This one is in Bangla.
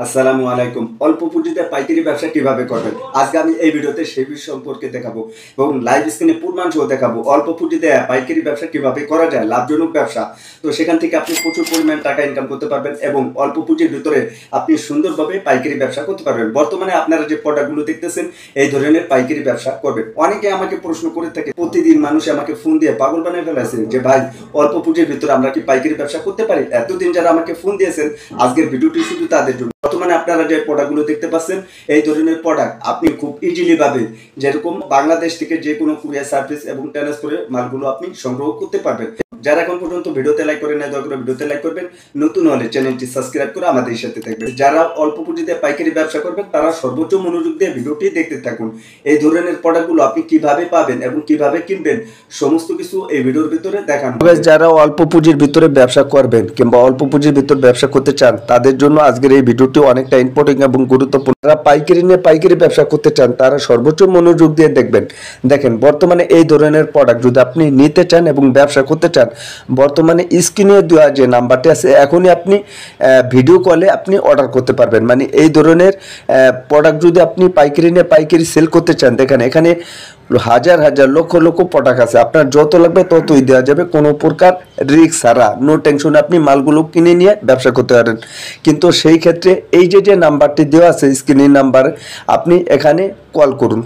আসসালামু আলাইকুম। অল্প পুঁজিতে পাইকারি ব্যবসা কিভাবে করবেন আজকে আমি এই ভিডিওতে সেই বিষয় সম্পর্কে দেখাবো এবং লাইভ স্ক্রিনে প্রমাণ সহ দেখাবো অল্প পুঁজিতে পাইকারি ব্যবসা কিভাবে করা যায়, লাভজনক ব্যবসা। তো সেখান থেকে আপনি প্রচুর পরিমাণ টাকা ইনকাম করতে পারবেন এবং অল্প পুঁজির ভিতরে আপনি সুন্দরভাবে পাইকারি ব্যবসা করতে পারবেন। বর্তমানে আপনারা যে প্রোডাক্টগুলো দেখতেছেন এই ধরনের পাইকারি ব্যবসা করবেন। অনেকে আমাকে প্রশ্ন করে থাকে, প্রতিদিন মানুষ আমাকে ফোন দিয়ে পাগল বানিয়ে ফেলেছে যে ভাই অল্প পুঁজির ভিতরে আমরা কি পাইকারি ব্যবসা করতে পারি। এতদিন যারা আমাকে ফোন দিয়েছেন আজকের ভিডিওটি শুধু তাদের জন্য। বর্তমানে আপনারা যে প্রোডাক্টগুলো দেখতে পাচ্ছেন এই ধরনের প্রোডাক্ট আপনি খুব ইজিলি ভাবে যেরকম বাংলাদেশ থেকে যে কোনো কুরিয়ার সার্ভিস এবং ট্রান্সপোর্টের মালগুলো আপনি সংগ্রহ করতে পারবেন। যারা এখন পর্যন্ত ভিডিওতে লাইক করেন না দয়া করে ভিডিওতে লাইক করবেন, নতুন হলে চ্যানেলটি সাবস্ক্রাইব করে আমাদের সাথে থাকবেন। যারা অল্প পুঁজিতে পাইকারি ব্যবসা করবেন তারা সর্বোচ্চ মনোযোগ দিয়ে ভিডিওটি দেখতে থাকুন। এই ধরনের প্রোডাক্টগুলো আপনি কিভাবে পাবেন এবং কিভাবে কিনবেন সমস্ত কিছু এই ভিডিওর ভিতরে দেখানো। যারা অল্প পুঁজির ভিতরে ব্যবসা করবেন কিংবা অল্প পুঁজির ভিতরে ব্যবসা করতে চান তাদের জন্য আজকের এই ভিডিওটি অনেকটা ইম্পর্টেন্ট এবং গুরুত্বপূর্ণ। যারা পাইকারি নিয়ে পাইকারি ব্যবসা করতে চান তারা সর্বোচ্চ মনোযোগ দিয়ে দেখবেন। দেখেন বর্তমানে এই ধরনের প্রোডাক্ট যদি আপনি নিতে চান এবং ব্যবসা করতে চান, বর্তমানে স্ক্রিনে দেওয়া যে নাম্বারটি আছে এখনই আপনি ভিডিও কলে আপনি অর্ডার করতে পারবেন। মানে এই ধরনের প্রোডাক্ট যদি আপনি পাইকারি নিয়ে পাইকারি সেল করতে চান, দেখেন এখানে হাজার হাজার লক্ষ লক্ষ প্রোডাক্ট আছে, আপনার যত লাগবে ততই দেওয়া যাবে, কোনো প্রকার রিস্ক ছাড়া, নো টেনশন আপনি মালগুলো কিনে নিয়ে ব্যবসা করতে পারেন। কিন্তু সেই ক্ষেত্রে এই যে নাম্বারটি দেওয়া আছে স্ক্রিনের নাম্বার, আপনি এখানে কল করুন।